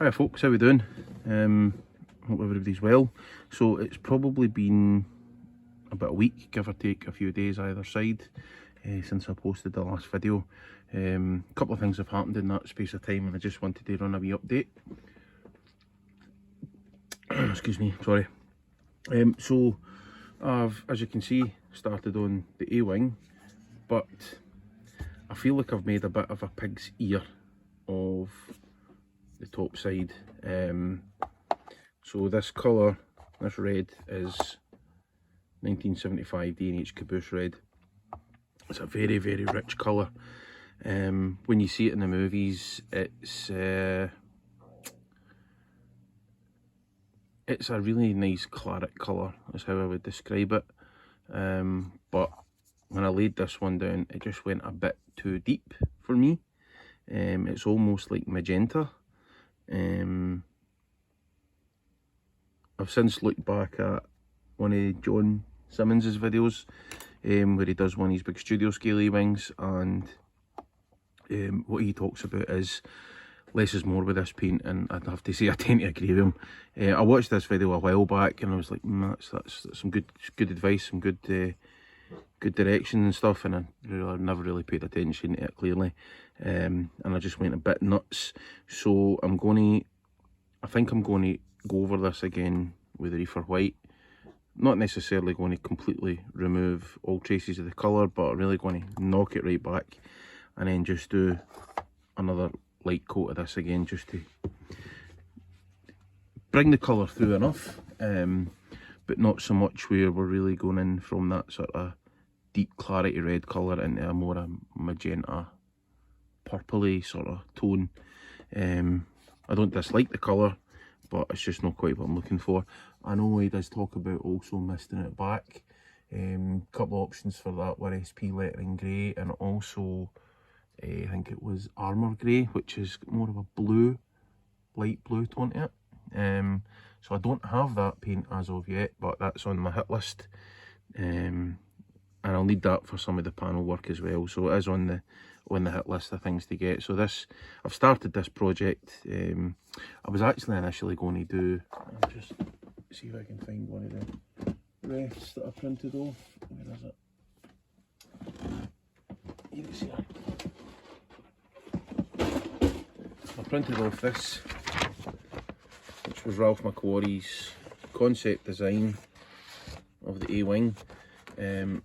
Hi folks, how we doing? Hope everybody's well. So it's probably been about a week, give or take a few days either side, since I posted the last video. A couple of things have happened in that space of time and I just wanted to run a wee update. Excuse me, sorry. So I've, as you can see, started on the A-wing, but I feel like I've made a bit of a pig's ear of the top side. So this colour, this red, is 1975 D&H Caboose red. It's a very, very rich colour. When you see it in the movies, it's a really nice claret colour, is how I would describe it. But when I laid this one down, it just went a bit too deep for me. It's almost like magenta. I've since looked back at one of John Simmons's videos, where he does one of his big studio scale A-wings, and what he talks about is less is more with this paint, and I'd have to say I tend to agree with him. I watched this video a while back and I was like, that's some good advice, some good direction and stuff, and I never really paid attention to it clearly, and I just went a bit nuts. So I think I'm going to go over this again with the Reefer White. Not necessarily going to completely remove all traces of the colour, but I'm really going to knock it right back and then just do another light coat of this again, just to bring the colour through enough, but not so much where we're really going in from that sort of deep clarity red colour into a more magenta purpley sort of tone. I don't dislike the colour, but it's just not quite what I'm looking for. I know he does talk about also misting it back. Couple of options for that were SP lettering grey, and also I think it was armour grey, which is more of a blue, light blue tone to it. So I don't have that paint as of yet, but that's on my hit list. And I'll need that for some of the panel work as well, so it is on the hit list of things to get. So this, I've started this project. I was actually initially going to do, I'll just see if I can find one of the refs that I printed off. Where is it? Here it's here. I printed off this, which was Ralph McQuarrie's concept design of the A-wing. And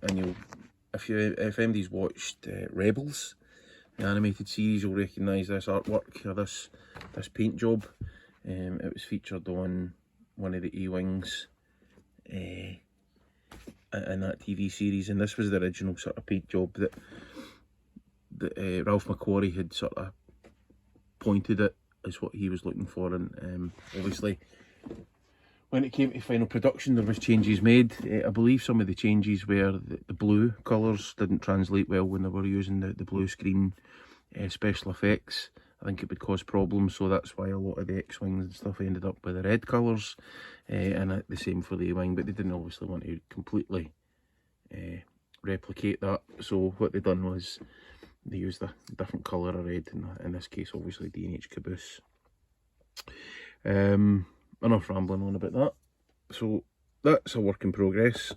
if anybody's watched Rebels, the animated series, you'll recognise this artwork or this paint job. It was featured on one of the A-wings in that TV series, and this was the original sort of paint job that Ralph McQuarrie had sort of pointed at as what he was looking for. And obviously when it came to final production, there was changes made. I believe some of the changes were the blue colours didn't translate well when they were using the blue screen special effects. I think it would cause problems, so that's why a lot of the X-Wings and stuff ended up with the red colours, and the same for the A-Wing, but they didn't obviously want to completely replicate that. So what they done was they used a different colour of red, in this case obviously D&H Caboose. Enough rambling on about that. So that's a work in progress.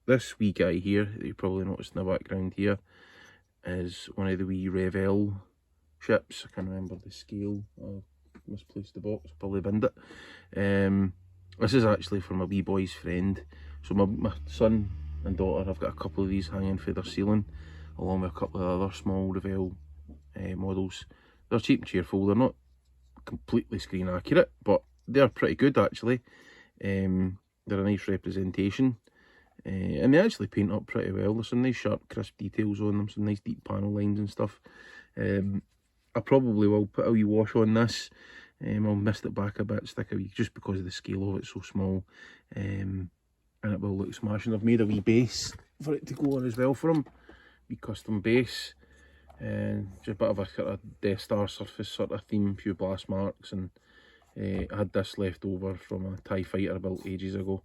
This wee guy here that you probably noticed in the background here is one of the wee Revel ships. I can't remember the scale. I misplaced the box, probably binned it. This is actually for my wee boy's friend. So my son and daughter have got a couple of these hanging for their ceiling, along with a couple of other small Revel models. They're cheap and cheerful. They're not completely screen accurate, but they're pretty good actually. They're a nice representation, and they actually paint up pretty well. There's some nice sharp crisp details on them, some nice deep panel lines and stuff. I probably will put a wee wash on this. I'll mist it back a bit, stick a wee, just because of the scale of it, so small, and it will look smashing. I've made a wee base for it to go on as well for him, wee custom base, and just a bit of a sort of Death Star surface sort of theme, few blast marks, and I had this left over from a TIE fighter I built ages ago,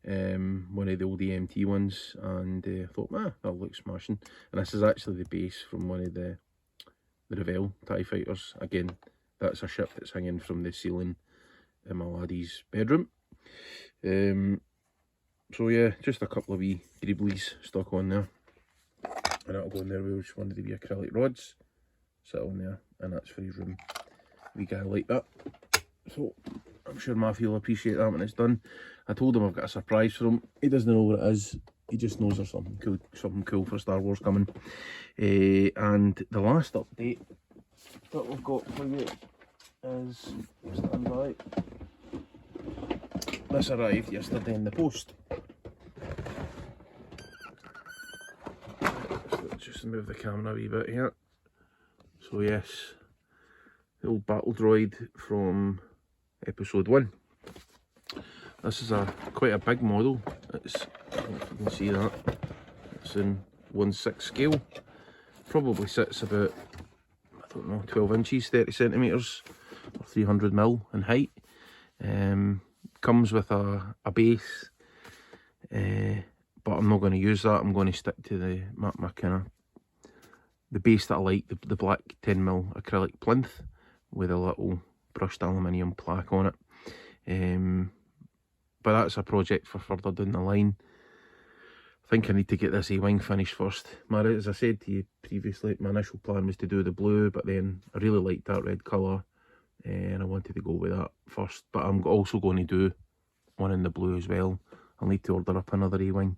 one of the old EMT ones, and I thought, that'll look smashing. And this is actually the base from one of the Revel TIE fighters. Again, that's a ship that's hanging from the ceiling in my laddie's bedroom. So yeah, just a couple of wee greeblies stuck on there, and that'll go in there with just one of the wee acrylic rods, sit on there, and that's for his room. Wee guy like that. So I'm sure Matthew will appreciate that when it's done. I told him I've got a surprise for him. He doesn't know what it is. He just knows there's something cool for Star Wars coming. And the last update that we've got for you is, stand by, this arrived yesterday in the post. Let's just move the camera a wee bit here. So yes, the old battle droid from episode 1. This is quite a big model. It's, I don't know if you can see that. It's in 1/6 scale. Probably sits about, I don't know, 12 inches, 30 centimetres, or 300mm in height. Comes with a base, but I'm not going to use that. I'm going to stick to my kind of the base that I like, the black 10mm acrylic plinth with a little brushed aluminium plaque on it. But that's a project for further down the line. I think I need to get this A-wing finished first. As I said to you previously, my initial plan was to do the blue, but then I really liked that red colour, and I wanted to go with that first. But I'm also going to do one in the blue as well. I'll need to order up another A-wing.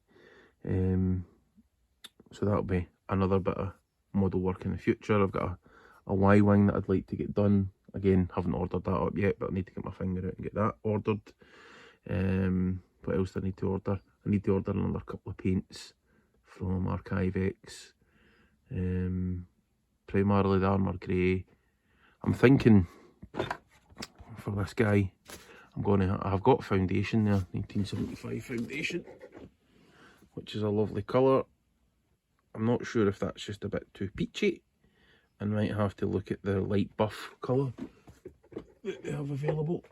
So that'll be another bit of model work in the future. I've got a Y-wing that I'd like to get done. Again, haven't ordered that up yet, but I need to get my finger out and get that ordered. What else do I need to order? I need to order another couple of paints from Archive X. Primarily the Armour Grey. I'm thinking for this guy, I've got foundation there, 1975 foundation, which is a lovely colour. I'm not sure if that's just a bit too peachy. I might have to look at the light buff colour that they have available.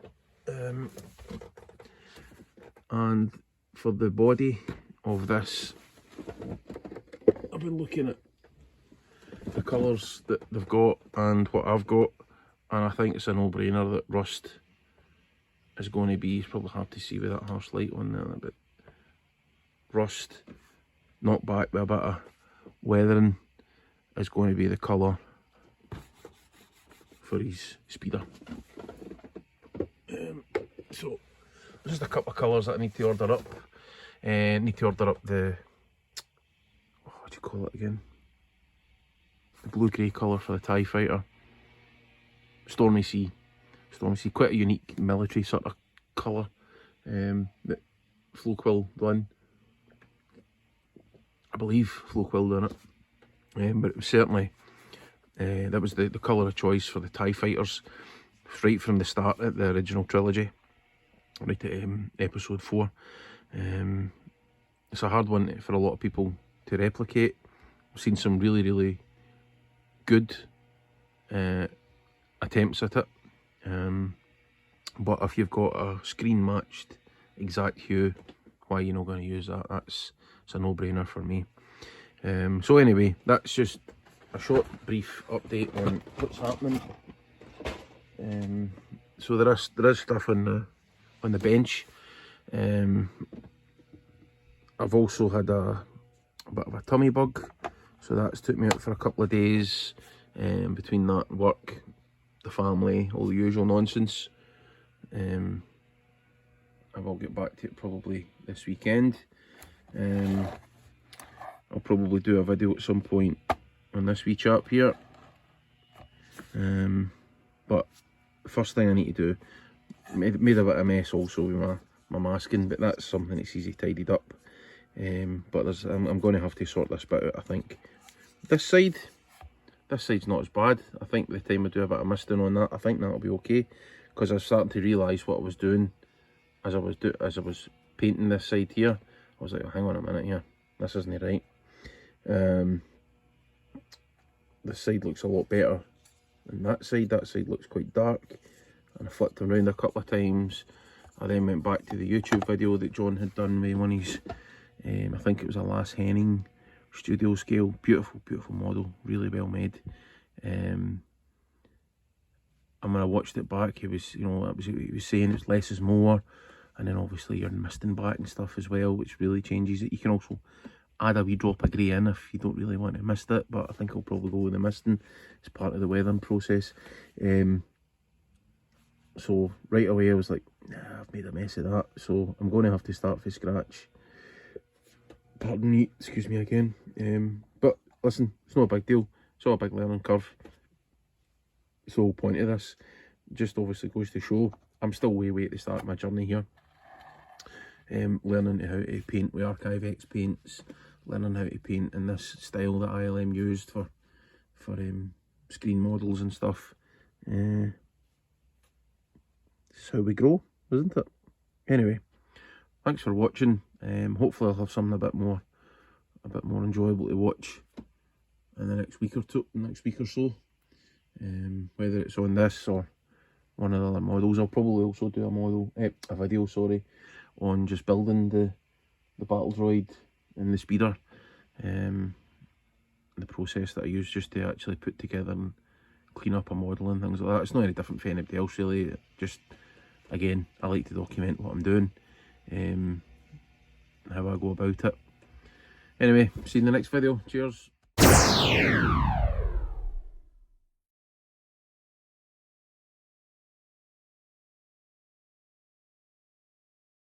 And for the body of this, I've been looking at the colours that they've got and what I've got, and I think it's a no-brainer that rust is going to be, it's probably hard to see with that harsh light on there, but rust, knocked back with a bit of weathering, is going to be the colour for his speeder. So just a couple of colours that I need to order up. Need to order up the, what do you call it again? The blue-grey colour for the TIE Fighter. Stormy Sea. Stormy Sea, quite a unique military sort of colour that Flo Quill done. I believe Flo Quill done it. But it was certainly, that was the colour of choice for the TIE Fighters right from the start at the original trilogy. Right at episode 4. It's a hard one for a lot of people to replicate. I've seen some really, really good attempts at it. But if you've got a screen matched exact hue, why are you not going to use that? It's a no-brainer for me. So anyway, that's just a short, brief update on what's happening. So there is stuff on the bench. I've also had a bit of a tummy bug, so that's took me out for a couple of days. Between that, work, the family, all the usual nonsense. I will get back to it probably this weekend. I'll probably do a video at some point on this wee chap here. But the first thing I need to do, made a bit of a mess also with my masking, but that's something that's easy tidied up. But I'm going to have to sort this bit out, I think. This side's not as bad. I think by the time I do a bit of misting on that, I think that'll be okay, because I was starting to realise what I was doing as I was painting this side here. I was like, oh, hang on a minute here, this isn't right. This side looks a lot better than that side. That side looks quite dark, and I flipped them around a couple of times. I then went back to the YouTube video that John had done with one of his, I think it was a Lass Henning studio scale. Beautiful, beautiful model, really well made. and when I watched it back, he was, you know, he was saying it's less is more, and then obviously you're misting back and stuff as well, which really changes it. You can also add a wee drop of grey in if you don't really want to mist it, but I think I'll probably go with the misting. It's part of the weathering process. So right away I was like, nah, I've made a mess of that, so I'm going to have to start from scratch. Pardon me, excuse me again. But listen, it's not a big deal. It's not a big learning curve. It's the whole point of this. Just obviously goes to show I'm still way at the start of my journey here. Learning how to paint with Archive X paints, learning how to paint in this style that ILM used for screen models and stuff. It's how we grow, isn't it? Anyway, thanks for watching. Hopefully I'll have something a bit more enjoyable to watch in the next week or so. Whether it's on this or one of the other models. I'll probably also do a video, sorry, on just building the battle droid and the speeder. The process that I use just to actually put together and clean up a model and things like that. It's not any different from anybody else really. Just, again, I like to document what I'm doing, how I go about it. Anyway, see you in the next video. Cheers.